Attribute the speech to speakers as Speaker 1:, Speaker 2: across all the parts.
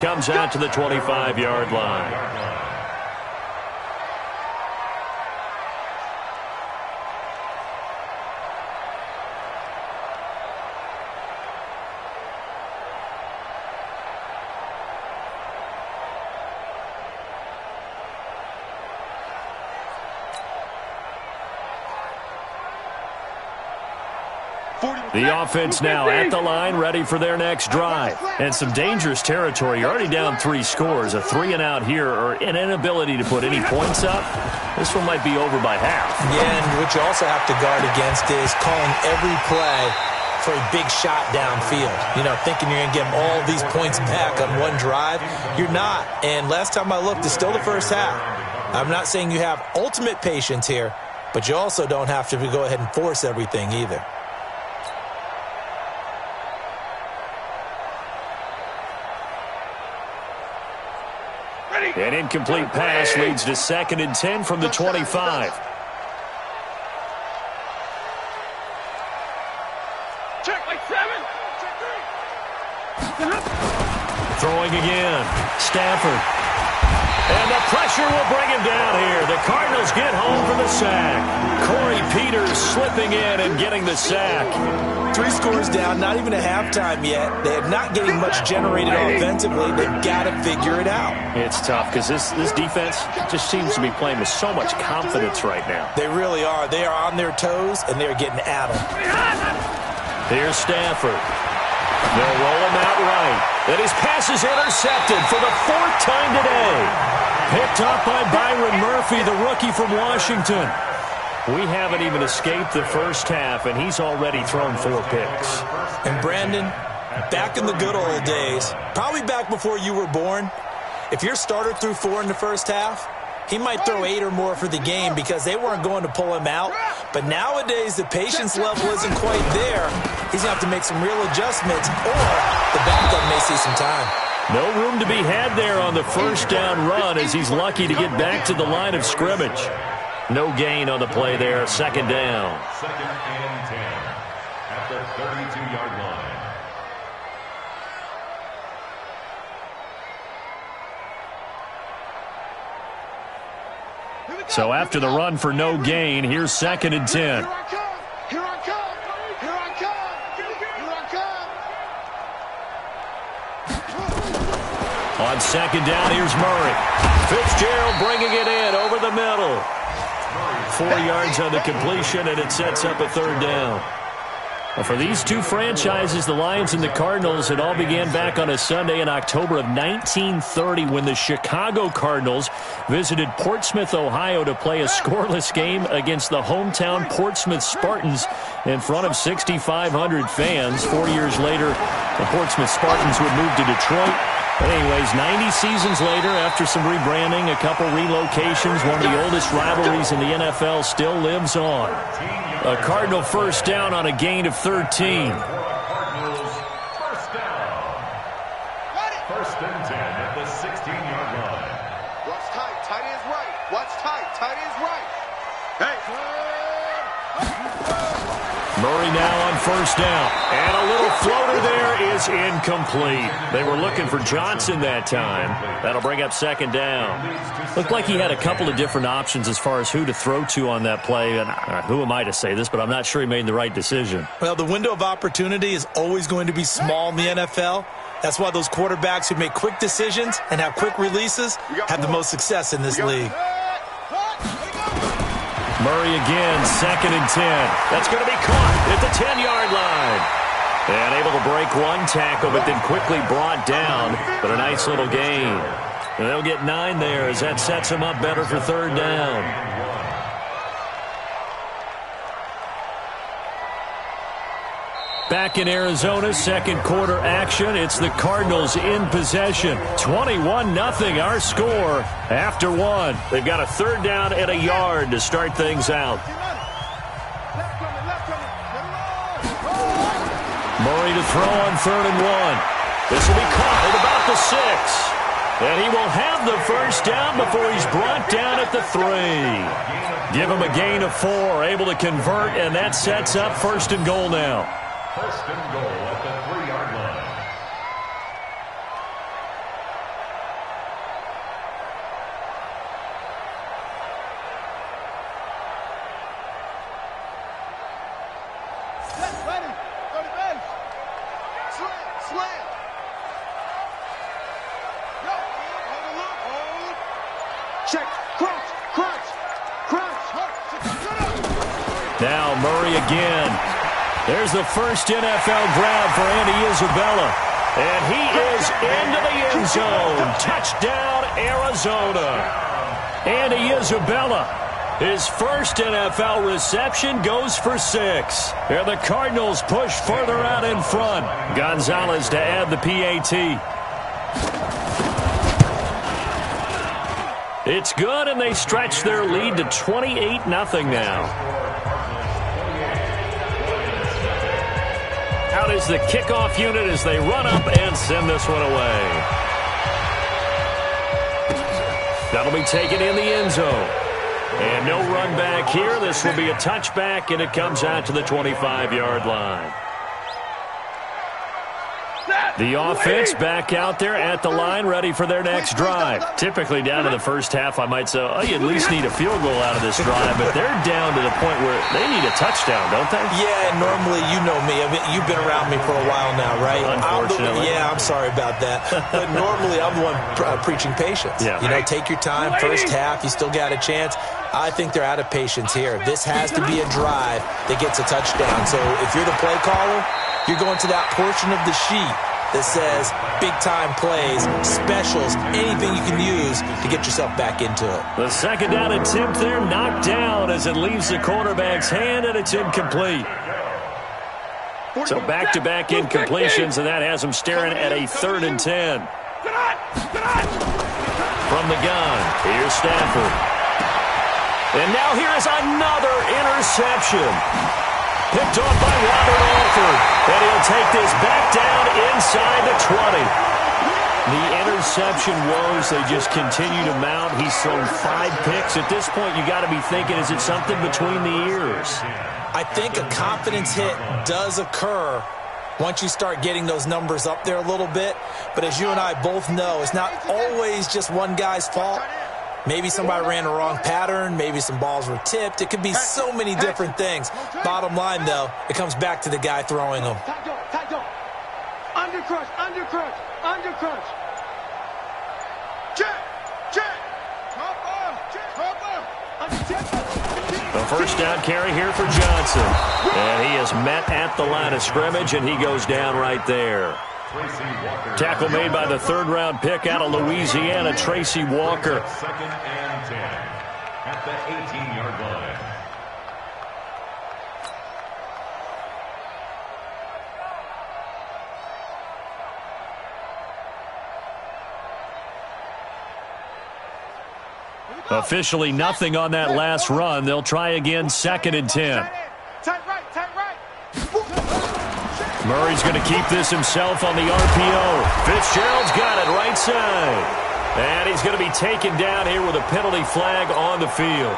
Speaker 1: Comes out to the 25-yard line. The offense now at the line, ready for their next drive. And some dangerous territory. You're already down 3 scores. A 3-and-out here or an inability to put any points up. This one might be over by half.
Speaker 2: Yeah, and what you also have to guard against is calling every play for a big shot downfield. You know, thinking you're going to get all these points back on one drive. You're not. And last time I looked, it's still the first half. I'm not saying you have ultimate patience here, but you also don't have to go ahead and force everything either.
Speaker 1: An incomplete pass leads to 2nd and 10 from the 25. Throwing again. Stafford. And the pressure will bring him down here. The Cardinals get home for the sack. Corey Peters slipping in and getting the sack.
Speaker 2: 3 scores down, not even a halftime yet. They are not getting much generated offensively. They've got to figure it out.
Speaker 1: It's tough because this defense just seems to be playing with so much confidence right now.
Speaker 2: They really are. They are on their toes, and they're getting at them.
Speaker 1: Here's Stafford. They'll roll him out right. And his pass is intercepted for the 4th time today. Picked up by Byron Murphy, the rookie from Washington. We haven't even escaped the first half, and he's already thrown 4 picks.
Speaker 2: And Brandon, back in the good old days, probably back before you were born, if your starter threw 4 in the first half, he might throw 8 or more for the game because they weren't going to pull him out. But nowadays, the patience level isn't quite there. He's going to have to make some real adjustments, or the backup may see some time.
Speaker 1: No room to be had there on the first down run as he's lucky to get back to the line of scrimmage. No gain on the play there, 2nd down.
Speaker 3: 2nd and 10 at the 32-yard line.
Speaker 1: So after the run for no gain, here's 2nd and 10.
Speaker 4: Here I come! Here I come!
Speaker 1: On 2nd down, here's Murray. Fitzgerald bringing it in over the middle. 4 yards on the completion, and it sets up a 3rd down. Well, for these two franchises, the Lions and the Cardinals, it all began back on a Sunday in October of 1930 when the Chicago Cardinals visited Portsmouth, Ohio to play a scoreless game against the hometown Portsmouth Spartans in front of 6,500 fans. 4 years later, the Portsmouth Spartans would move to Detroit. But anyways, 90 seasons later, after some rebranding, a couple relocations, one of the oldest rivalries in the NFL still lives on. A Cardinal first down on a gain of 13.
Speaker 3: Cardinals first down. 1st and 10 at the 16-yard line.
Speaker 4: Watch tight. Tight end's right. Watch tight. Tight end's right. Hey.
Speaker 1: Murray now on first down. And a little floater there is incomplete. They were looking for Johnson that time. That'll bring up 2nd down. Looked like he had a couple of different options as far as who to throw to on that play. And who am I to say this, but I'm not sure he made the right decision.
Speaker 2: Well, the window of opportunity is always going to be small in the NFL. That's why those quarterbacks who make quick decisions and have quick releases have the most success in this league.
Speaker 1: Murray again, 2nd and 10. That's going to be caught at the 10-yard line. And able to break one tackle, but then quickly brought down. But a nice little gain. And they'll get 9 there as that sets them up better for 3rd down. Back in Arizona, 2nd quarter action. It's the Cardinals in possession. 21-0 our score after 1. They've got a 3rd down and a yard to start things out. Murray to throw on 3rd and 1. This will be caught at about the 6. And he will have the first down before he's brought down at the 3. Give him a gain of 4, able to convert, and that sets up 1st and goal now.
Speaker 3: 1st and goal at the 3-yard line.
Speaker 4: Check. Crunch. Crunch. Crunch.
Speaker 1: Now Murray again. There's the first NFL grab for Andy Isabella. And he is into the end zone. Touchdown, Arizona. Andy Isabella, his first NFL reception, goes for 6. And the Cardinals push further out in front. Gonzalez to add the PAT. It's good, and they stretch their lead to 28-0 now. Out is the kickoff unit as they run up and send this one away. That'll be taken in the end zone. And no run back here. This will be a touchback, and it comes out to the 25-yard line. The offense back out there at the line, ready for their next drive. Typically down to the first half, I might say, oh, you at least need a field goal out of this drive, but they're down to the point where they need a touchdown, don't they?
Speaker 2: Yeah, normally, you know me. I mean, you've been around me for a while now, right?
Speaker 1: Unfortunately.
Speaker 2: I'm sorry about that. But normally, I'm the one preaching patience.
Speaker 1: Yeah.
Speaker 2: You know, take your time. First half, you still got a chance. I think they're out of patience here. This has to be a drive that gets a touchdown. So if you're the play caller, you're going to that portion of the sheet that says big-time plays, specials, anything you can use to get yourself back into it.
Speaker 1: The second down attempt there knocked down as it leaves the quarterback's hand, and it's incomplete. So back-to-back incompletions, and that has them staring at a 3rd and 10. From the gun, here's Stafford. And now here is another interception. Picked off by Robert Alford. And he'll take this back down inside the 20. The interception woes, they just continue to mount. He's thrown 5 picks. At this point, you got to be thinking, is it something between the ears?
Speaker 2: I think a confidence hit does occur once you start getting those numbers up there a little bit. But as you and I both know, it's not always just one guy's fault. Maybe somebody ran the wrong pattern. Maybe some balls were tipped. It could be so many different things. Bottom line, though, it comes back to the guy throwing them.
Speaker 4: Undercrunch, undercrunch, undercrunch. Check, check.
Speaker 1: The first down carry here for Johnson. And he is met at the line of scrimmage, and he goes down right there. Tackle made by the 3rd-round pick out of Louisiana, Tracy Walker.
Speaker 3: 2nd and 10 at the 18-yard line.
Speaker 1: Officially nothing on that last run. They'll try again, 2nd and 10.
Speaker 4: Tight right, tight right.
Speaker 1: Murray's going to keep this himself on the RPO. Fitzgerald's got it right side. And he's going to be taken down here with a penalty flag on the field.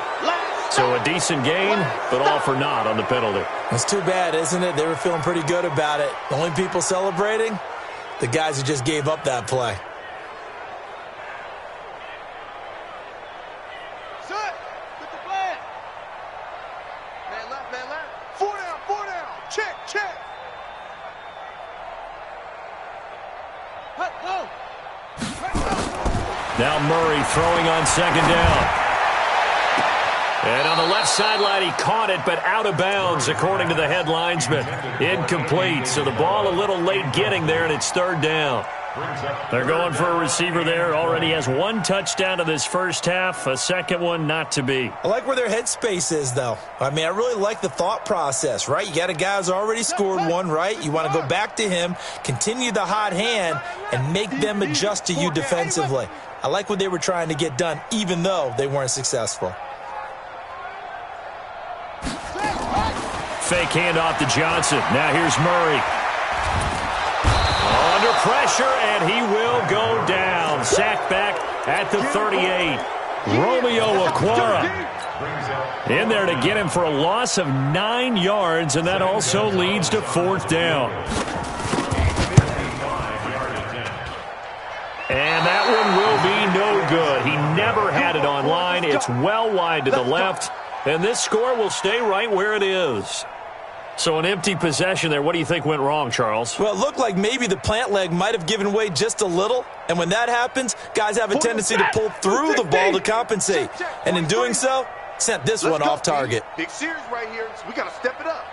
Speaker 1: So a decent gain, but all for naught on the penalty.
Speaker 2: It's too bad, isn't it? They were feeling pretty good about it. The only people celebrating, the guys who just gave up that play.
Speaker 4: Set. With the flag. Man left, man left. 4 down, 4 down. Check, check.
Speaker 1: Now Murray throwing on 2nd down. And on the left sideline, he caught it, but out of bounds, according to the head linesman. Incomplete, so the ball a little late getting there, and it's 3rd down. They're going for a receiver there. Already has 1 touchdown in this first half, a second one not to be.
Speaker 2: I like where their headspace is, though. I mean, I really like the thought process, right? You got a guy who's already scored 1, right? You want to go back to him, continue the hot hand, and make them adjust to you defensively. I like what they were trying to get done, even though they weren't successful.
Speaker 1: Fake handoff to Johnson. Now here's Murray. Under pressure, and he will go down. Sacked back at the 38. Romeo Okwara in there to get him for a loss of 9 yards, and that also leads to 4th down. And that one will be no good. He never had it on line. It's well wide to the left, and this score will stay right where it is. So an empty possession there. What do you think went wrong, Charles?
Speaker 2: Well, it looked like maybe the plant leg might have given way just a little. And when that happens, guys have a tendency to pull through the ball to compensate. And in doing so, sent this one off target.
Speaker 4: Big series right here, so we got to step it up.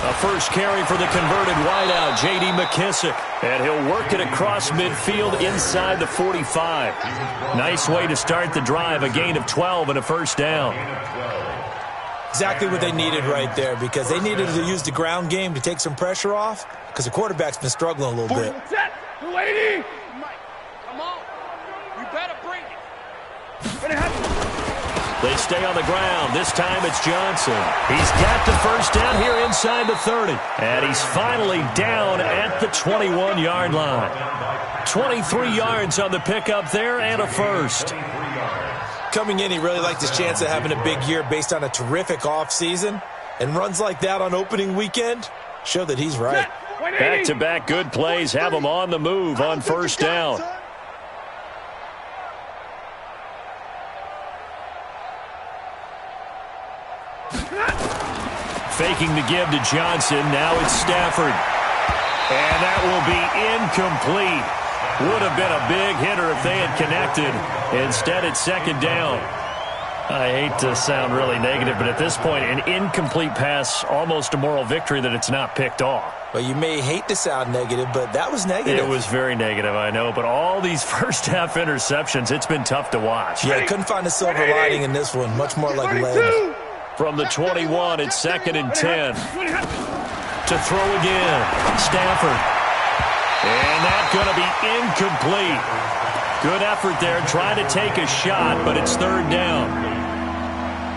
Speaker 1: A first carry for the converted wideout, J.D. McKissick. And he'll work it across midfield inside the 45. Nice way to start the drive, a gain of 12 and a first down.
Speaker 2: Exactly what they needed right there, because they needed to use the ground game to take some pressure off, because the quarterback's been struggling a little bit.
Speaker 4: Set, lady! Mike, come on. You better bring it.
Speaker 1: They stay on the ground. This time it's Johnson. He's got the first down here inside the 30. And he's finally down at the 21-yard line. 23 yards on the pickup there and a first.
Speaker 2: Coming in, he really liked his chance of having a big year based on a terrific offseason. And runs like that on opening weekend show that he's right.
Speaker 1: Back-to-back good plays have him on the move on first down. Faking the give to Johnson. Now it's Stafford. And that will be incomplete. Would have been a big hitter if they had connected. Instead, it's second down. I hate to sound really negative, but at this point, an incomplete pass, almost a moral victory that it's not picked off.
Speaker 2: Well, you may hate to sound negative, but that was negative.
Speaker 1: It was very negative, I know. But all these first-half interceptions, it's been tough to watch.
Speaker 2: Yeah, I couldn't find a silver lining in this one. Much more like lead.
Speaker 1: From the 21, it's second and 10. To throw again, Stafford. And that's going to be incomplete. Good effort there, trying to take a shot, but it's third down.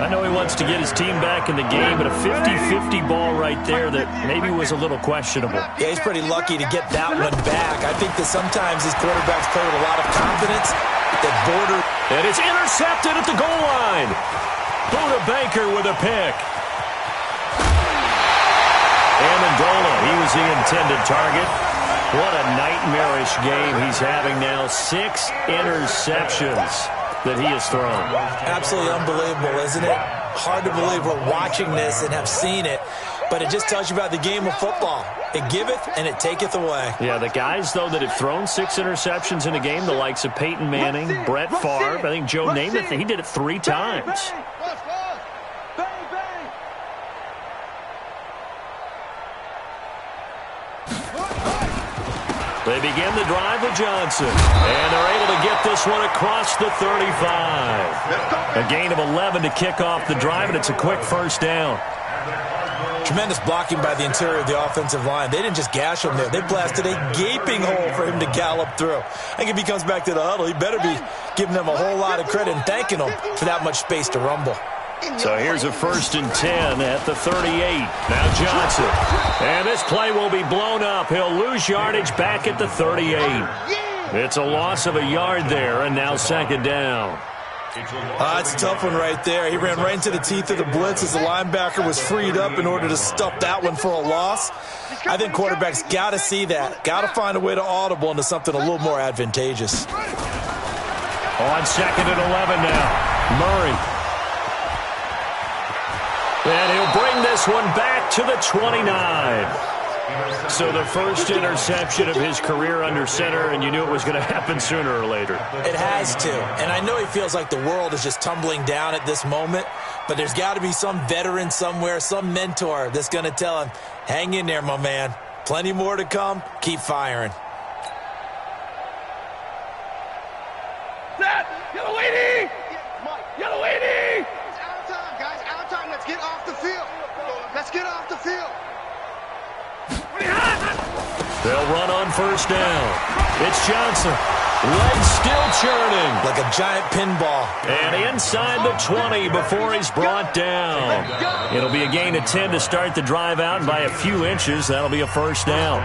Speaker 1: I know he wants to get his team back in the game, but a 50-50 ball right there that maybe was a little questionable.
Speaker 2: Yeah, he's pretty lucky to get that one back. I think that sometimes his quarterbacks play with a lot of confidence. That border.
Speaker 1: And it's intercepted at the goal line. Buda Baker with a pick. Amendola, he was the intended target. What a nightmarish game he's having now. 6 interceptions that he has thrown.
Speaker 2: Absolutely unbelievable, isn't it? Hard to believe we're watching this and have seen it, but it just tells you about the game of football. It giveth and it taketh away.
Speaker 1: Yeah, the guys, though, that have thrown 6 interceptions in a game, the likes of Peyton Manning, Brett Favre, I think Joe Namath, he did it 3 times. They begin the drive with Johnson, and they're able to get this one across the 35. A gain of 11 to kick off the drive, and it's a quick first down.
Speaker 2: Tremendous blocking by the interior of the offensive line. They didn't just gash him there. They blasted a gaping hole for him to gallop through. I think if he comes back to the huddle, he better be giving them a whole lot of credit and thanking them for that much space to rumble.
Speaker 1: So here's a first and 10 at the 38. Now Johnson. And this play will be blown up. He'll lose yardage back at the 38. It's a loss of a yard there, and now second down.
Speaker 2: It's a tough one right there. He ran right into the teeth of the blitz as the linebacker was freed up in order to stuff that one for a loss. I think quarterbacks got to see that. Got to find a way to audible into something a little more advantageous.
Speaker 1: On second and 11 now. Murray. And he'll bring this one back to the 29. So the first interception of his career under center, and you knew it was going to happen sooner or later.
Speaker 2: It has to. And I know he feels like the world is just tumbling down at this moment, but there's got to be some veteran somewhere, some mentor that's going to tell him, hang in there, my man. Plenty more to come. Keep firing.
Speaker 4: Set! Yellow lady! Yellow lady! It's out of time, guys. Out of time. Let's get off the field. Let's get off the field.
Speaker 1: They'll run on first down. It's Johnson. Legs still churning.
Speaker 2: Like a giant pinball.
Speaker 1: And inside the 20 before he's brought down. It'll be a gain of 10 to start the drive out, and by a few inches, that'll be a first down.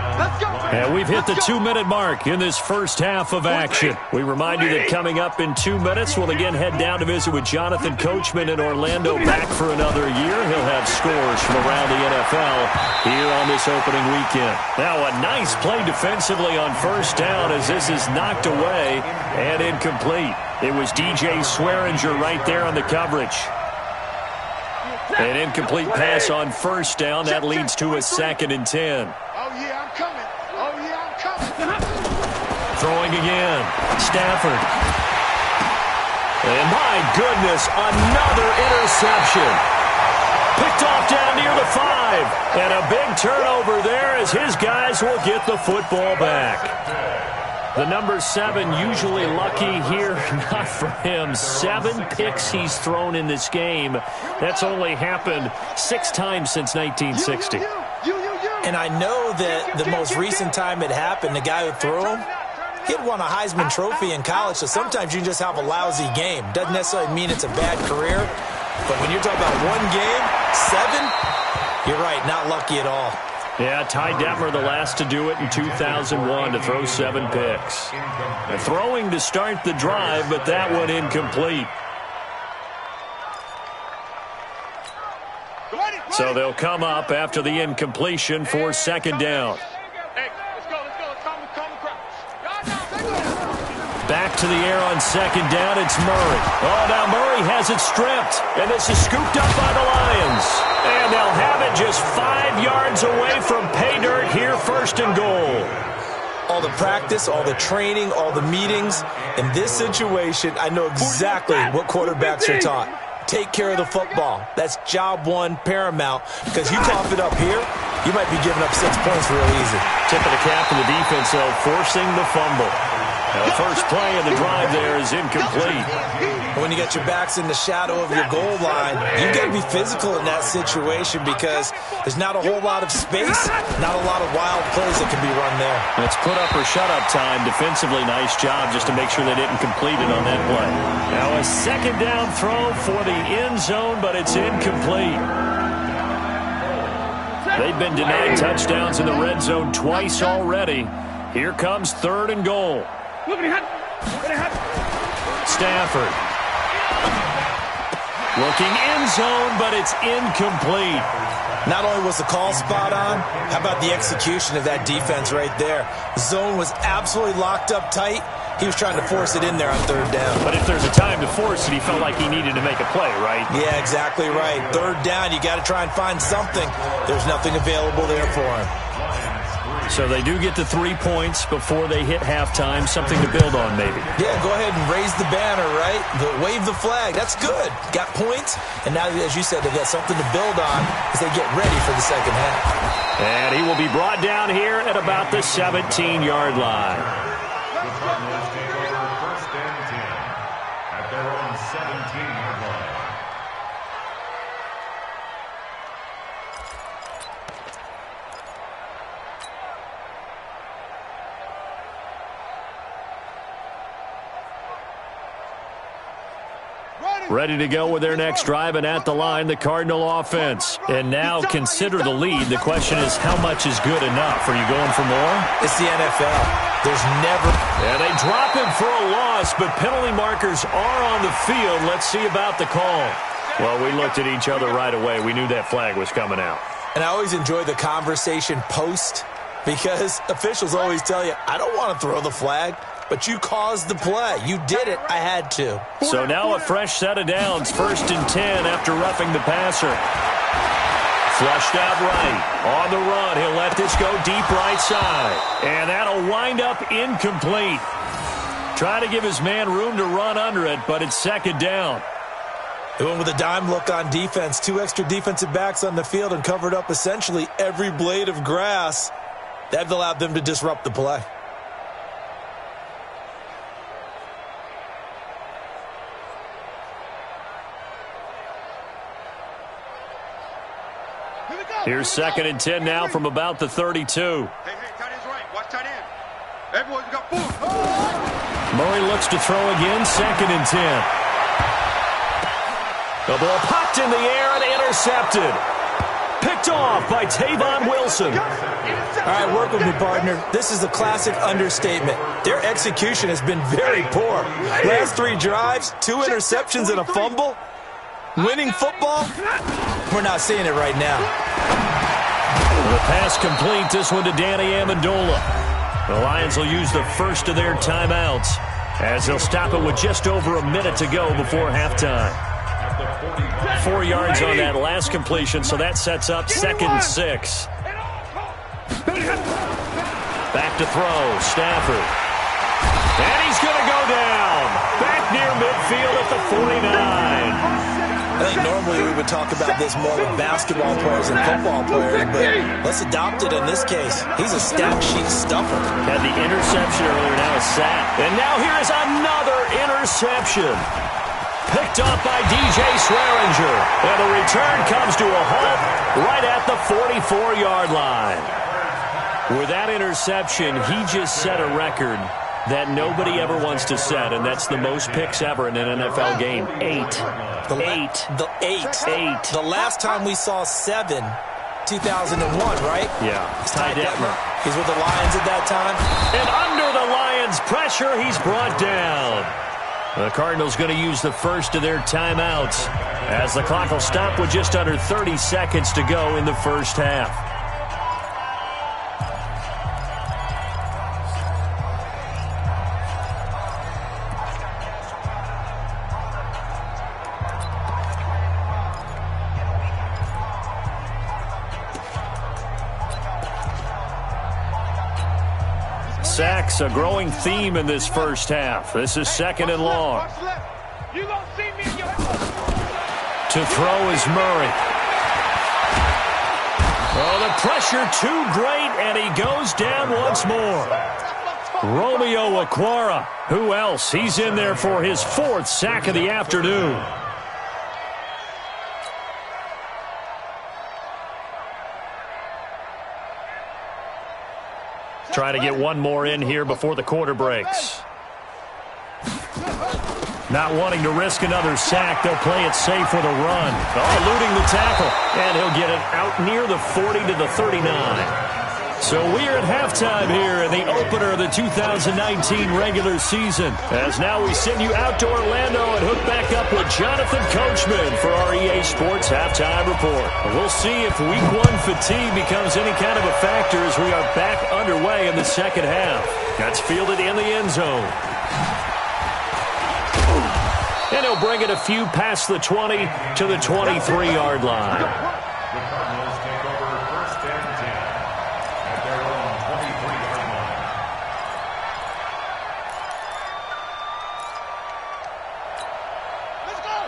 Speaker 1: And we've hit the 2-minute mark in this first half of action. We remind you that coming up in 2 minutes, we'll again head down to visit with Jonathan Coachman in Orlando, back for another year. He'll have scores from around the NFL here on this opening weekend. Now a nice play defensively on first down as this is knocked away and incomplete. It was DJ Swearinger right there on the coverage. An incomplete pass on first down. That leads to a 2nd and 10.
Speaker 4: Oh, yeah, I'm coming. Oh, yeah, I'm coming.
Speaker 1: Throwing again. Stafford. And my goodness, another interception. Picked off down near the 5. And a big turnover there as his guys will get the football back. The number 7 usually lucky here. Not for him. 7 picks he's thrown in this game. That's only happened 6 times since 1960.
Speaker 2: And I know that the most recent time it happened, the guy who threw him, he had won a Heisman Trophy in college, so sometimes you just have a lousy game. Doesn't necessarily mean it's a bad career, but when you're talking about one game, 7, you're right, not lucky at all.
Speaker 1: Yeah, Ty Detmer, the last to do it in 2001, to throw 7 picks. Throwing to start the drive, but that one incomplete. So they'll come up after the incompletion for 2nd down. Back to the air on 2nd down, it's Murray. Oh, now Murray has it stripped, and this is scooped up by the Lions. And they'll have it just 5 yards away from pay dirt here, 1st and goal.
Speaker 2: All the practice, all the training, all the meetings. In this situation, I know exactly what quarterbacks are taught. Take care of the football. That's job 1 paramount, because you cough it up here, you might be giving up 6 points real easy.
Speaker 1: Tip of the cap to the defense, though, forcing the fumble. Now, the first play of the drive there is incomplete.
Speaker 2: When you get your backs in the shadow of your goal line, you've got to be physical in that situation because there's not a whole lot of space, not a lot of wild plays that can be run there.
Speaker 1: It's put up or shut up time. Defensively, nice job just to make sure they didn't complete it on that play. Now a 2nd down throw for the end zone, but it's incomplete. They've been denied touchdowns in the red zone twice already. Here comes 3rd and goal. Stafford. Looking end zone, but it's incomplete.
Speaker 2: Not only was the call spot on, how about the execution of that defense right there? The zone was absolutely locked up tight. He was trying to force it in there on 3rd down.
Speaker 1: But if there's a time to force it, he felt like he needed to make a play, right?
Speaker 2: Yeah, exactly right. 3rd down, you got to try and find something. There's nothing available there for him.
Speaker 1: So they do get the 3 points before they hit halftime, something to build on maybe.
Speaker 2: Yeah, go ahead and raise the banner, right? Wave the flag. That's good. Got points, and now, as you said, they've got something to build on as they get ready for the 2nd half.
Speaker 1: And he will be brought down here at about the 17-yard line.
Speaker 3: The Cardinals take over 1st and 10 at their own 17-yard line.
Speaker 1: Ready to go with their next drive, and at the line, the Cardinal offense. And now consider the lead. The question is, how much is good enough? Are you going for more?
Speaker 2: It's the NFL. There's never...
Speaker 1: And they drop him for a loss, but penalty markers are on the field. Let's see about the call. Well, we looked at each other right away. We knew that flag was coming out.
Speaker 2: And I always enjoy the conversation post because officials always tell you, I don't want to throw the flag. But you caused the play. You did it. I had to.
Speaker 1: So now a fresh set of downs. 1st and 10 after roughing the passer. Flushed out right. On the run. He'll let this go deep right side. And that'll wind up incomplete. Trying to give his man room to run under it, but it's 2nd down.
Speaker 2: They went with a dime look on defense. 2 extra defensive backs on the field and covered up essentially every blade of grass. That allowed them to disrupt the play.
Speaker 1: Here's 2nd and 10 now from about the 32.
Speaker 4: Hey, tight end's right. Watch tight end. Everyone's got 4.
Speaker 1: Murray looks to throw again. 2nd and 10. The ball popped in the air and intercepted. Picked off by Tavon Wilson.
Speaker 2: All right, work with me, partner. This is a classic understatement. Their execution has been very poor. Last 3 drives, 2 interceptions and a fumble. Winning football? We're not seeing it right now.
Speaker 1: The pass complete. This one to Danny Amendola. The Lions will use the first of their timeouts as they'll stop it with just over a minute to go before halftime. 4 yards on that last completion, so that sets up 2nd and 6. Back to throw, Stafford. And he's going to go down. Back near midfield at the 49.
Speaker 2: I think normally we would talk about this more with basketball players and football players, but let's adopt it in this case. He's a stat sheet stuffer.
Speaker 1: Had the interception earlier, now a sack. And now here is another interception. Picked off by DJ Swearinger. And the return comes to a halt right at the 44-yard line. With that interception, he just set a record that nobody ever wants to set, and that's the most picks ever in an NFL game. 8.
Speaker 2: The last time we saw 7, 2001, right?
Speaker 1: Yeah.
Speaker 2: Ty Detmer. He's with the Lions at that time.
Speaker 1: And under the Lions' pressure, he's brought down. The Cardinals going to use the first of their timeouts as the clock will stop with just under 30 seconds to go in the first half. Sacks, a growing theme in this first half. This is 2nd and long. To throw is Murray. Oh, the pressure too great, and he goes down once more. Romeo Okwara. Who else? He's in there for his 4th sack of the afternoon. Try to get one more in here before the quarter breaks. Not wanting to risk another sack, they'll play it safe with a run. Oh, eluding the tackle. And he'll get it out near the 40 to the 39. So we're at halftime here in the opener of the 2019 regular season. As now we send you out to Orlando and hook back up with Jonathan Coachman for our EA Sports Halftime Report. We'll see if Week 1 fatigue becomes any kind of a factor as we are back underway in the second half. That's fielded in the end zone. And he'll bring it a few past the 20 to the 23-yard line.
Speaker 3: The Cardinals take over 1st and 10 at their own 23-yard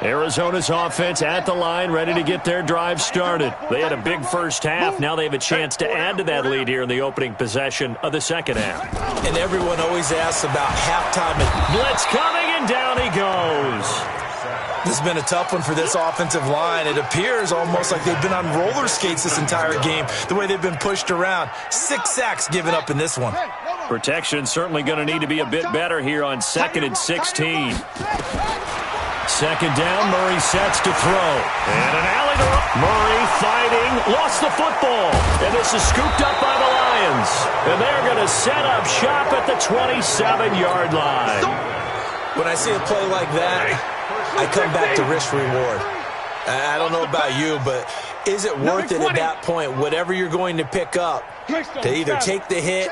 Speaker 3: line.
Speaker 1: Arizona's offense at the line, ready to get their drive started. They had a big first half. Now they have a chance to add to that lead here in the opening possession of the second half.
Speaker 2: And everyone always asks about halftime.
Speaker 1: Blitz coming, and down he goes.
Speaker 2: This has been a tough one for this offensive line. It appears almost like they've been on roller skates this entire game, the way they've been pushed around. 6 sacks given up in this one.
Speaker 1: Protection certainly going to need to be a bit better here on 2nd and 16. Second down, Murray sets to throw. And an alley to Murray fighting, lost the football. And this is scooped up by the Lions. And they're going to set up shop at the 27-yard line.
Speaker 2: When I see a play like that, I come back to risk reward. I don't know about you, but is it worth it at that point, whatever you're going to pick up, to either take the hit,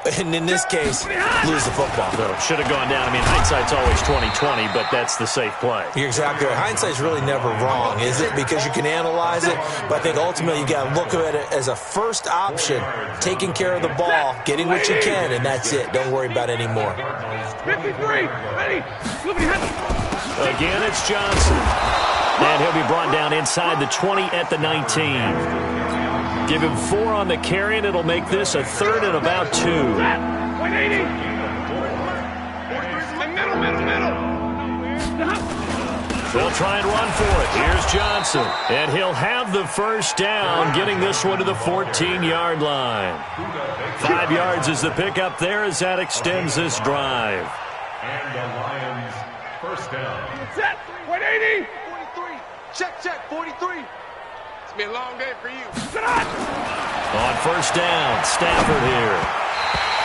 Speaker 2: and in this case, lose the football?
Speaker 1: So should have gone down. I mean, hindsight's always 20/20, but that's the safe play.
Speaker 2: You're exactly right. Hindsight's really never wrong, is it? Because you can analyze it, but I think ultimately you got to look at it as a first option, taking care of the ball, getting what you can, and that's it. Don't worry about any more.
Speaker 4: 53, ready,
Speaker 1: Again, it's Johnson. And he'll be brought down inside the 20 at the 19. Give him 4 on the carry, and it'll make this a 3rd and about 2.
Speaker 4: 180. Middle.
Speaker 1: They'll try and run for it. Here's Johnson. And he'll have the first down, getting this one to the 14-yard line. 5 yards is the pickup there as that extends this drive.
Speaker 3: And the Lions first down.
Speaker 4: Set. 180. 43. Check. 43. It's been a long day for you.
Speaker 1: On first down, Stafford here.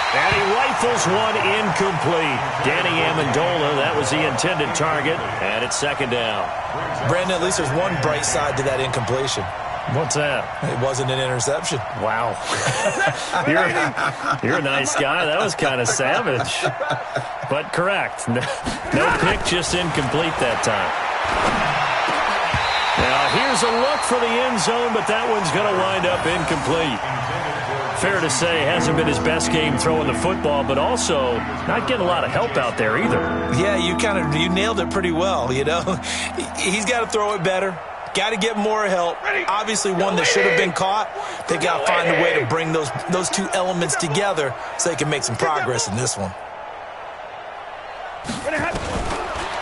Speaker 1: And he rifles one incomplete. Danny Amendola, that was the intended target, and it's second down.
Speaker 2: Brandon, at least there's one bright side to that incompletion.
Speaker 1: What's that?
Speaker 2: It wasn't an interception.
Speaker 1: Wow. You're a nice guy. That was kind of savage. But correct. No pick, just incomplete that time. Now, here's a look for the end zone, but that one's going to wind up incomplete. Fair to say, hasn't been his best game throwing the football, but also not getting a lot of help out there either.
Speaker 2: Yeah, you nailed it pretty well, you know. He's got to throw it better. Got to get more help. Obviously, one that should have been caught. They got to find a way to bring those two elements together so they can make some progress in this one.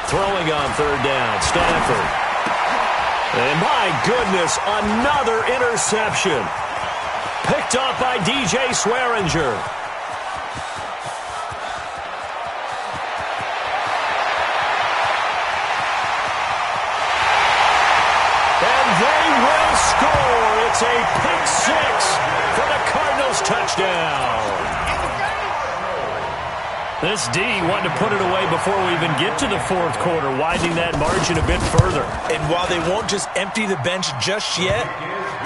Speaker 1: Throwing on third down, Stanford. And my goodness, another interception. Picked up by DJ Swearinger. And they will score. It's a pick six for the Cardinals touchdown. This D wanting to put it away before we even get to the fourth quarter, widening that margin a bit further. And while they won't just empty the bench just yet,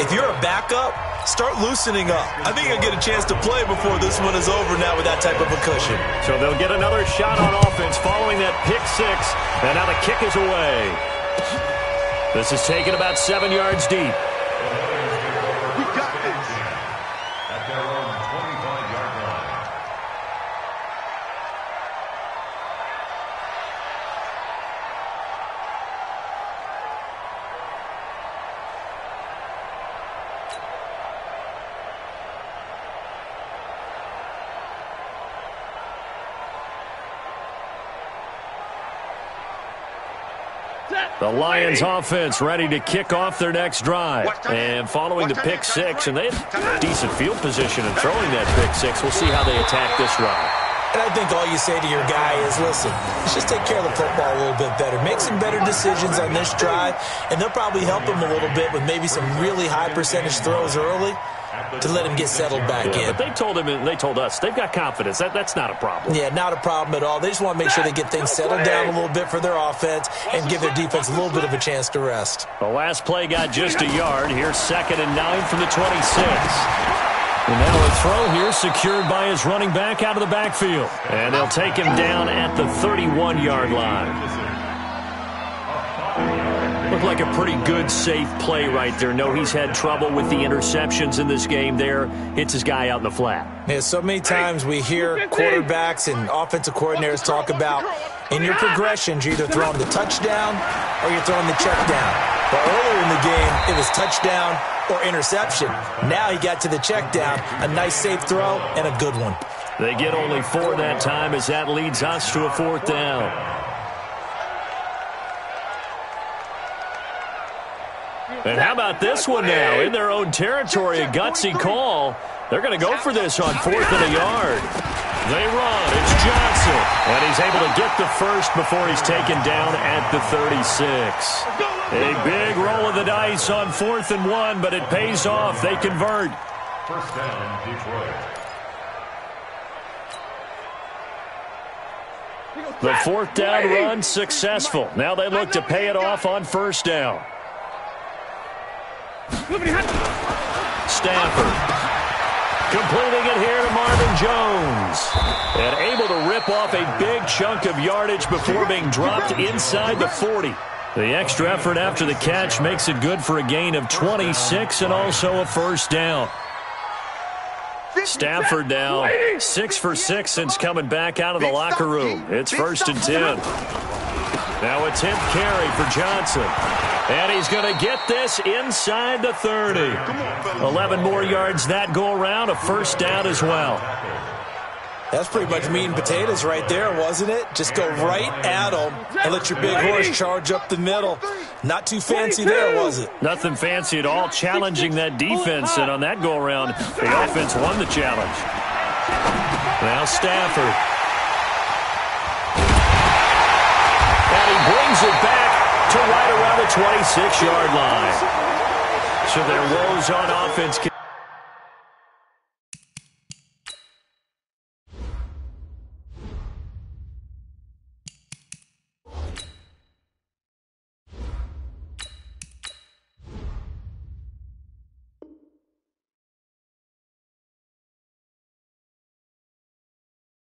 Speaker 1: if you're a backup, start loosening up. I think you'll get a chance to play before this one is over now with that type of a cushion. So they'll get another shot on offense following that pick six, and now the kick is away. This is taken about 7 yards deep.
Speaker 4: We got this.
Speaker 3: At their own 25-yard line.
Speaker 1: The Lions offense ready to kick off their next drive. And following the pick six, and they have decent field position in throwing that pick six. We'll see how they attack this drive.
Speaker 2: And I think all you say to your guy is, listen, let's just take care of the football a little bit better. Make some better decisions on this drive, and they'll probably help him a little bit with maybe some really high percentage throws early to let him get settled back in.
Speaker 1: But they told him, and they told us, they've got confidence. That's not a problem.
Speaker 2: Yeah, not a problem at all. They just want to make sure they get things settled down a little bit for their offense and give their defense a little bit of a chance to rest.
Speaker 1: The last play got just a yard. Here's 2nd and 9 from the 26. And now a throw here secured by his running back out of the backfield. And they'll take him down at the 31-yard line. Looked like a pretty good, safe play right there. No, he's had trouble with the interceptions in this game there. Hits his guy out in the flat.
Speaker 2: Yeah, so many times we hear quarterbacks and offensive coordinators talk about in your progressions, you're either throwing the touchdown or you're throwing the check down. But earlier in the game, it was touchdown or interception. Now he got to the check down, a nice safe throw, and a good one.
Speaker 1: They get only 4 that time as that leads us to a 4th down. And how about this one now? In their own territory, a gutsy call. They're going to go for this on 4th and a yard. They run. It's Johnson. And he's able to get the first before he's taken down at the 36. A big roll of the dice on 4th and 1, but it pays off. They convert.
Speaker 3: First down, Detroit.
Speaker 1: The 4th down run successful. Now they look to pay it off on 1st down. Stanford completing it here to Marvin Jones. And able to rip off a big chunk of yardage before being dropped inside the 40. The extra effort after the catch makes it good for a gain of 26 and also a 1st down. Stafford now 6 for 6 since coming back out of the locker room. It's 1st and 10. Now a 10th carry for Johnson. And he's going to get this inside the 30. 11 more yards that go around, a 1st down as well.
Speaker 2: That's pretty much meat and potatoes right there, wasn't it? Just go right at them and let your big horse charge up the middle. Not too fancy there, was it?
Speaker 1: Nothing fancy at all, challenging that defense. And on that go-around, the offense won the challenge. Now Stafford. And he brings it back to right around the 26-yard line. So their woes on offense.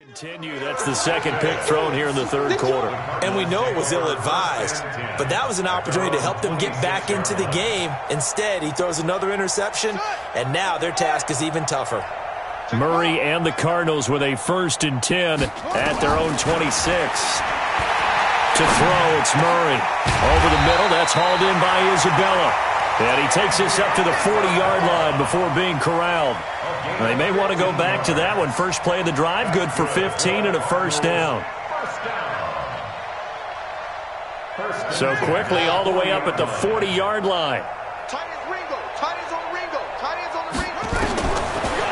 Speaker 1: Continue. That's the second pick thrown here in the third quarter.
Speaker 2: And we know it was ill-advised, but that was an opportunity to help them get back into the game. Instead, he throws another interception, and now their task is even tougher.
Speaker 1: Murray and the Cardinals with a 1st and 10 at their own 26. To throw, it's Murray. Over the middle, that's hauled in by Isabella. And he takes this up to the 40-yard line before being corralled. They may want to go back to that one. First play of the drive, good for 15 and a first down. So quickly all the way up at the 40-yard line.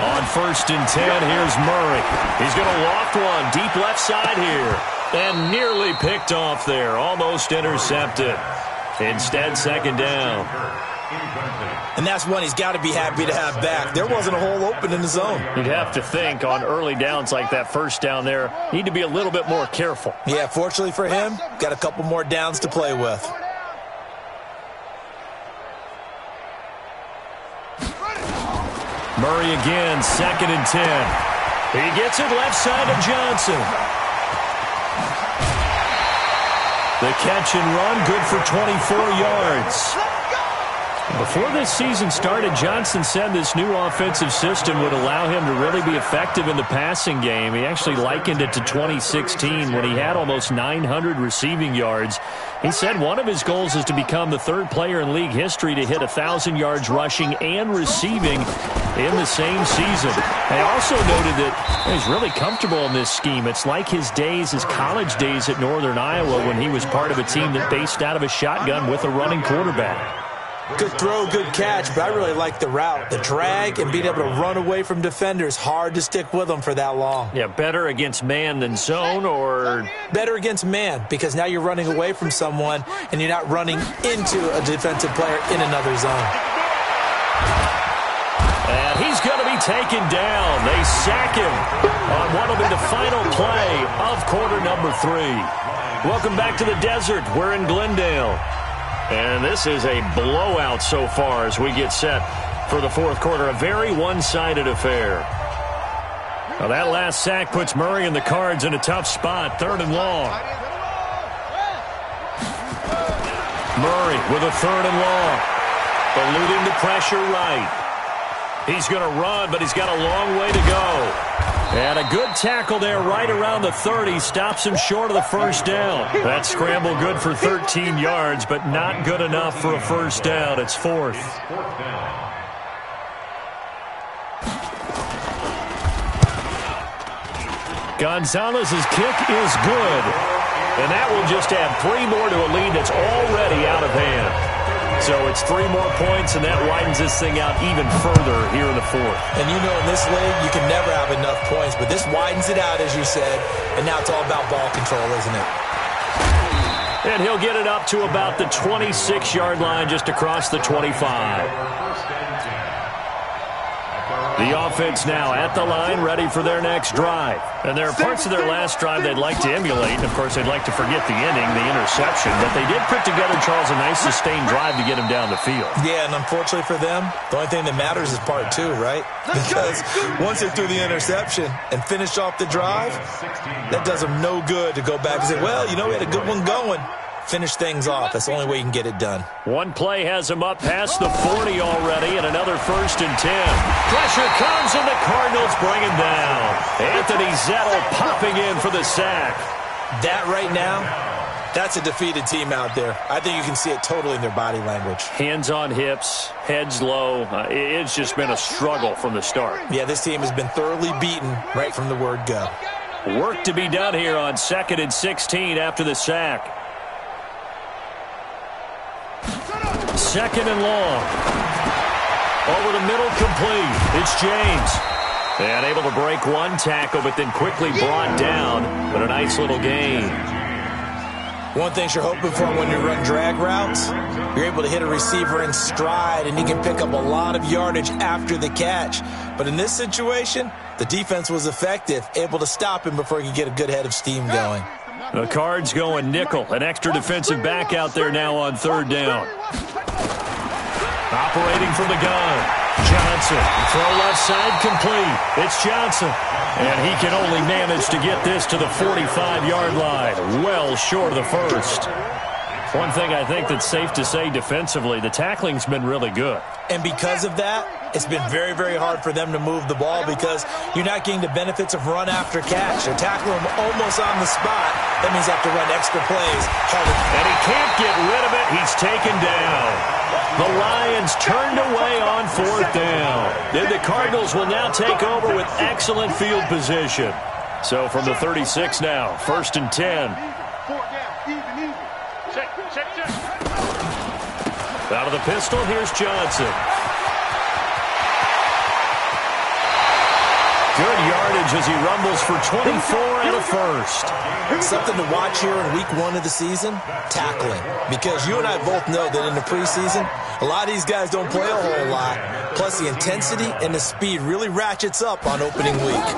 Speaker 1: On 1st and 10, here's Murray. He's going to loft one deep left side here. And nearly picked off there. Almost intercepted. Instead, 2nd down.
Speaker 2: And that's one he's got to be happy to have back. There wasn't a hole open in the zone.
Speaker 1: You'd have to think on early downs like that first down there, need to be a little bit more careful.
Speaker 2: Yeah, fortunately for him, got a couple more downs to play with.
Speaker 1: Murray again, 2nd and 10. He gets it left side to Johnson. The catch and run, good for 24 yards. Before this season started, Johnson said this new offensive system would allow him to really be effective in the passing game. He actually likened it to 2016 when he had almost 900 receiving yards. He said one of his goals is to become the 3rd player in league history to hit 1,000 yards rushing and receiving in the same season. He also noted that he's really comfortable in this scheme. It's like his college days at Northern Iowa when he was part of a team that based out of a shotgun with a running quarterback.
Speaker 2: Good throw, good catch, but I really like the route. The drag and being able to run away from defenders, hard to stick with them for that long.
Speaker 1: Yeah, better against man than zone, or?
Speaker 2: Better against man, because now you're running away from someone and you're not running into a defensive player in another zone.
Speaker 1: And he's going to be taken down. They sack him on what will be the final play of quarter number 3. Welcome back to the desert. We're in Glendale. And this is a blowout so far as we get set for the 4th quarter. A very one-sided affair. Now that last sack puts Murray and the Cards in a tough spot. 3rd and long. Murray with a 3rd and long. Eluding the pressure right. He's going to run, but he's got a long way to go. And a good tackle there right around the 30. Stops him short of the first down. That scramble good for 13 yards, but not good enough for a first down. It's 4th. Gonzalez's kick is good. And that will just add 3 more to a lead that's already out of hand. So it's 3 more points, and that widens this thing out even further here in the 4th.
Speaker 2: And you know in this league, you can never have enough points, but this widens it out, as you said, and now it's all about ball control, isn't it?
Speaker 1: And he'll get it up to about the 26-yard line, just across the 25. The offense now at the line, ready for their next drive. And there are parts of their last drive they'd like to emulate. And, of course, they'd like to forget the inning, the interception. But they did put together, Charles, a nice sustained drive to get him down the field.
Speaker 2: Yeah, and unfortunately for them, the only thing that matters is part 2, right? Because once they threw the interception and finished off the drive, that does them no good to go back and say, well, you know, we had a good one going. Finish things off. That's the only way you can get it done.
Speaker 1: One play has him up past the 40 already, and another 1st and 10. Pressure comes, and the Cardinals bring him down. Anthony Zettel popping in for the sack.
Speaker 2: That right now, that's a defeated team out there. I think you can see it totally in their body language.
Speaker 1: Hands on hips, heads low. It's just been a struggle from the start.
Speaker 2: Yeah, this team has been thoroughly beaten right from the word go.
Speaker 1: Work to be done here on 2nd and 16 after the sack. 2nd and long. Over the middle, complete. It's James. And able to break one tackle, but then quickly brought down. But a nice little gain.
Speaker 2: One thing you're hoping for when you run drag routes, you're able to hit a receiver in stride, and he can pick up a lot of yardage after the catch. But in this situation, the defense was effective, able to stop him before he could get a good head of steam going.
Speaker 1: The Cards going nickel. An extra defensive back out there now on 3rd down. Operating from the gun. Johnson, throw left side complete. It's Johnson. And he can only manage to get this to the 45-yard line, well short of the first. One thing I think that's safe to say defensively, the tackling's been really good.
Speaker 2: And because of that, it's been very, very hard for them to move the ball because you're not getting the benefits of run after catch. They're tackling him almost on the spot. That means they have to run extra plays.
Speaker 1: And he can't get rid of it. He's taken down. The Lions turned away on fourth down. Then the Cardinals will now take over with excellent field position. So from the 36 now, 1st and 10. Out of the pistol, here's Johnson. Good yardage as he rumbles for 24 and a first.
Speaker 2: Something to watch here in week 1 of the season, tackling. Because you and I both know that in the preseason, a lot of these guys don't play a whole lot. Plus the intensity and the speed really ratchets up on opening week.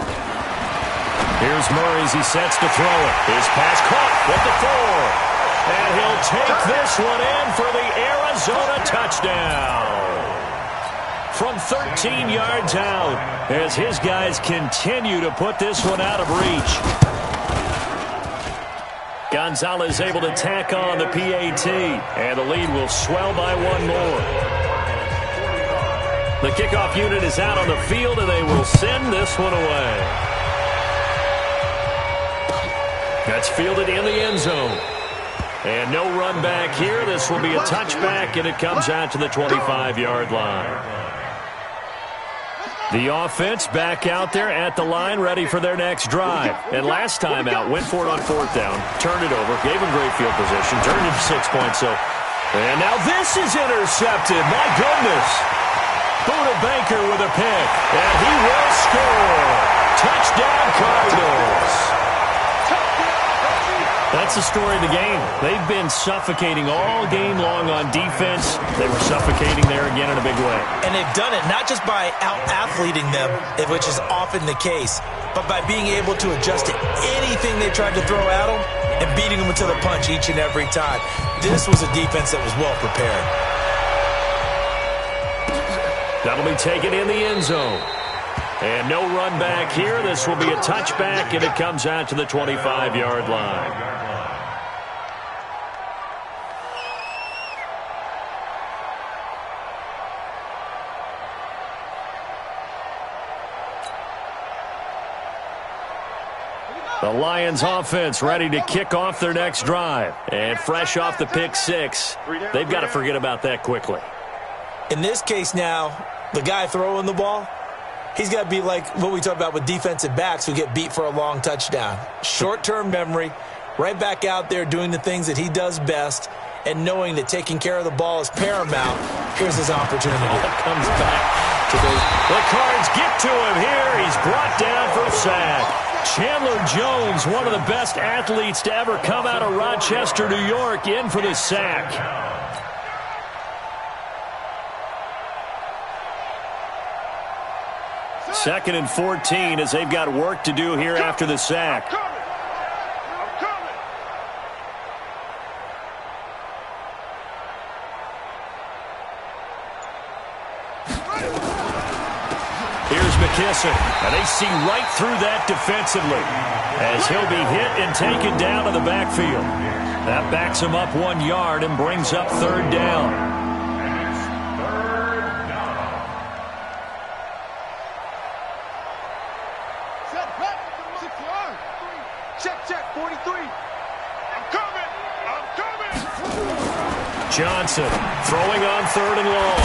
Speaker 1: Here's Murray as he sets to throw it. His pass caught with the 4. And he'll take this one in for the Arizona touchdown. From 13 yards out, as his guys continue to put this one out of reach. Gonzalez able to tack on the PAT, and the lead will swell by one more. The kickoff unit is out on the field, and they will send this one away. That's fielded in the end zone. And no run back here. This will be a touchback, and it comes out to the 25-yard line. The offense back out there at the line, ready for their next drive. And last time out, went for it on 4th down, turned it over, gave him great field position, turned it to 6 points. And now this is intercepted. My goodness. Buda Baker with a pick, and he will score. Touchdown, Cardinals. That's the story of the game. They've been suffocating all game long on defense. They were suffocating there again in a big way.
Speaker 2: And they've done it not just by out-athleting them, which is often the case, but by being able to adjust to anything they tried to throw at them and beating them to the punch each and every time. This was a defense that was well prepared.
Speaker 1: That'll be taken in the end zone. And no run back here. This will be a touchback, and it comes out to the 25-yard line. The Lions offense ready to kick off their next drive. And fresh off the pick 6, they've got to forget about that quickly.
Speaker 2: In this case now, the guy throwing the ball, he's got to be like what we talk about with defensive backs who get beat for a long touchdown. Short-term memory, right back out there doing the things that he does best, and knowing that taking care of the ball is paramount. Here's his opportunity.
Speaker 1: It comes back to the Cards get to him here. He's brought down for a sack. Chandler Jones, one of the best athletes to ever come out of Rochester, New York, in for the sack. Second and 14 as they've got work to do here after the sack. Here's McKissick, and they see right through that defensively as he'll be hit and taken down to the backfield. That backs him up 1 yard and brings up 3rd down.
Speaker 4: Check, 43. I'm coming.
Speaker 1: Johnson throwing on 3rd and long.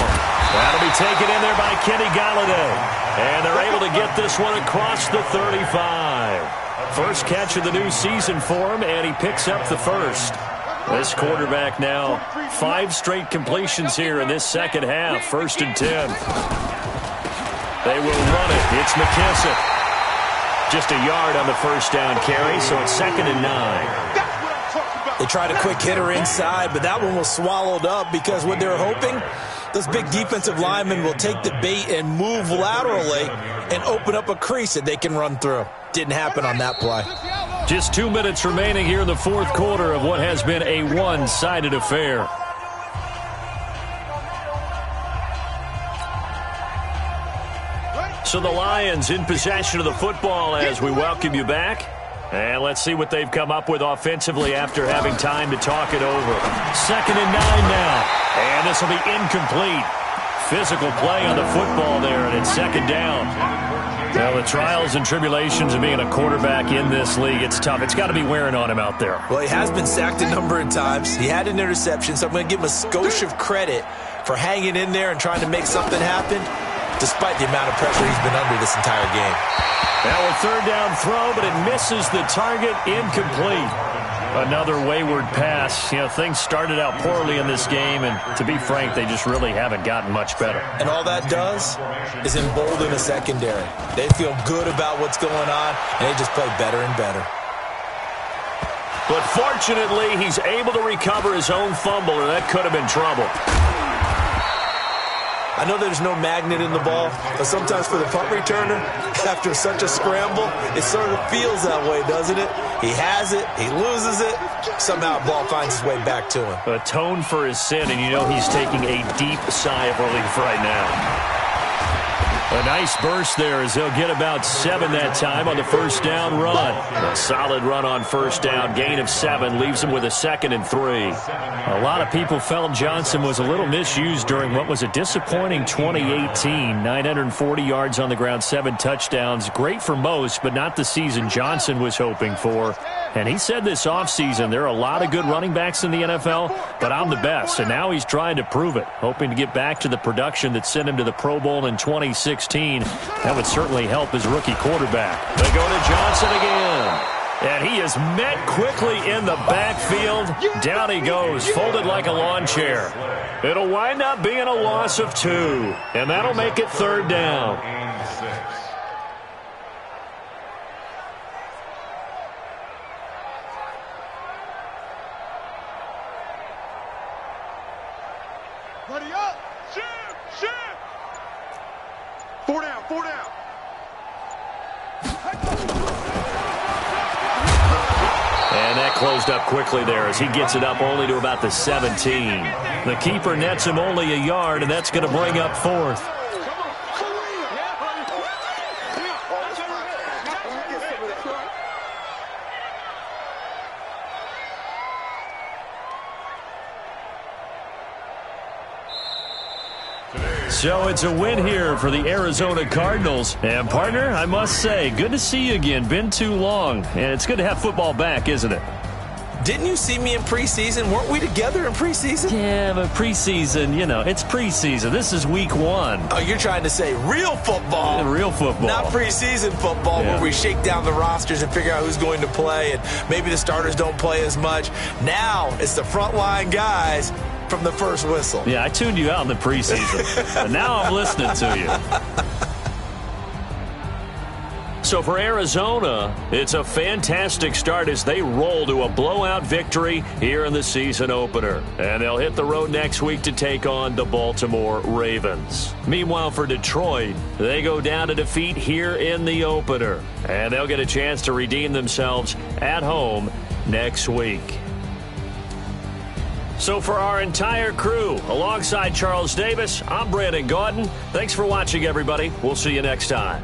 Speaker 1: That'll be taken in there by Kenny Galladay. And they're able to get this one across the 35. First catch of the new season for him, and he picks up the first. This quarterback now 5 straight completions here in this second half. 1st and 10. They will run it. It's McKissick. Just a yard on the first down carry, so it's 2nd and 9.
Speaker 2: They tried a quick hitter inside, but that one was swallowed up because what they're hoping, those big defensive linemen will take the bait and move laterally and open up a crease that they can run through. Didn't happen on that play.
Speaker 1: Just 2 minutes remaining here in the 4th quarter of what has been a one-sided affair. So the Lions in possession of the football as we welcome you back. And let's see what they've come up with offensively after having time to talk it over. 2nd and 9 now. And this will be incomplete. Physical play on the football there, and it's 2nd down. Well, the trials and tribulations of being a quarterback in this league, it's tough. It's got to be wearing on him out there.
Speaker 2: Well, he has been sacked a number of times. He had an interception, so I'm going to give him a skosh of credit for hanging in there and trying to make something happen, despite the amount of pressure he's been under this entire game.
Speaker 1: Now a 3rd down throw, but it misses the target, incomplete. Another wayward pass. You know, things started out poorly in this game, and to be frank, they just really haven't gotten much better.
Speaker 2: And all that does is embolden a secondary. They feel good about what's going on, and they just play better and better.
Speaker 1: But fortunately, he's able to recover his own fumble, or that could have been trouble.
Speaker 2: I know there's no magnet in the ball, but sometimes for the punt returner, after such a scramble, it sort of feels that way, doesn't it? He has it, he loses it, somehow the ball finds its way back to him.
Speaker 1: Atone for his sin, and you know he's taking a deep sigh of relief right now. A nice burst there as they'll get about 7 that time on the 1st down run. A solid run on 1st down, gain of 7, leaves him with a 2nd and 3. A lot of people felt Johnson was a little misused during what was a disappointing 2018. 940 yards on the ground, 7 touchdowns. Great for most, but not the season Johnson was hoping for. And he said this offseason, there are a lot of good running backs in the NFL, but I'm the best. And now he's trying to prove it, hoping to get back to the production that sent him to the Pro Bowl in 2016. That would certainly help his rookie quarterback. They go to Johnson again. And he is met quickly in the backfield. Down he goes, folded like a lawn chair. It'll wind up being a loss of 2. And that'll make it 3rd down.
Speaker 4: Buddy up! Shoot! Shoot! 4 down, 4 down.
Speaker 1: And that closed up quickly there as he gets it up only to about the 17. The keeper nets him only a yard, and that's going to bring up 4th. So it's a win here for the Arizona Cardinals. And, partner, I must say, good to see you again. Been too long. And it's good to have football back, isn't it?
Speaker 2: Didn't you see me in preseason? Weren't we together in preseason?
Speaker 1: Yeah, but preseason, you know, it's preseason. This is week 1.
Speaker 2: Oh, you're trying to say real football.
Speaker 1: Yeah, real football.
Speaker 2: Not preseason football where we shake down the rosters and figure out who's going to play, and maybe the starters don't play as much. Now it's the frontline guys from the first whistle.
Speaker 1: Yeah, I tuned you out in the preseason, but now I'm listening to you. So for Arizona, it's a fantastic start as they roll to a blowout victory here in the season opener. And they'll hit the road next week to take on the Baltimore Ravens. Meanwhile, for Detroit, they go down to defeat here in the opener. And they'll get a chance to redeem themselves at home next week. So for our entire crew, alongside Charles Davis, I'm Brandon Gaudin. Thanks for watching, everybody. We'll see you next time.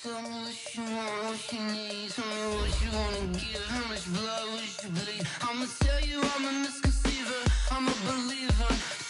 Speaker 5: Tell me what you want, what you need. Tell me what you wanna give. How much blood would you bleed? I'ma tell you I'm a misconceiver. I'm a believer.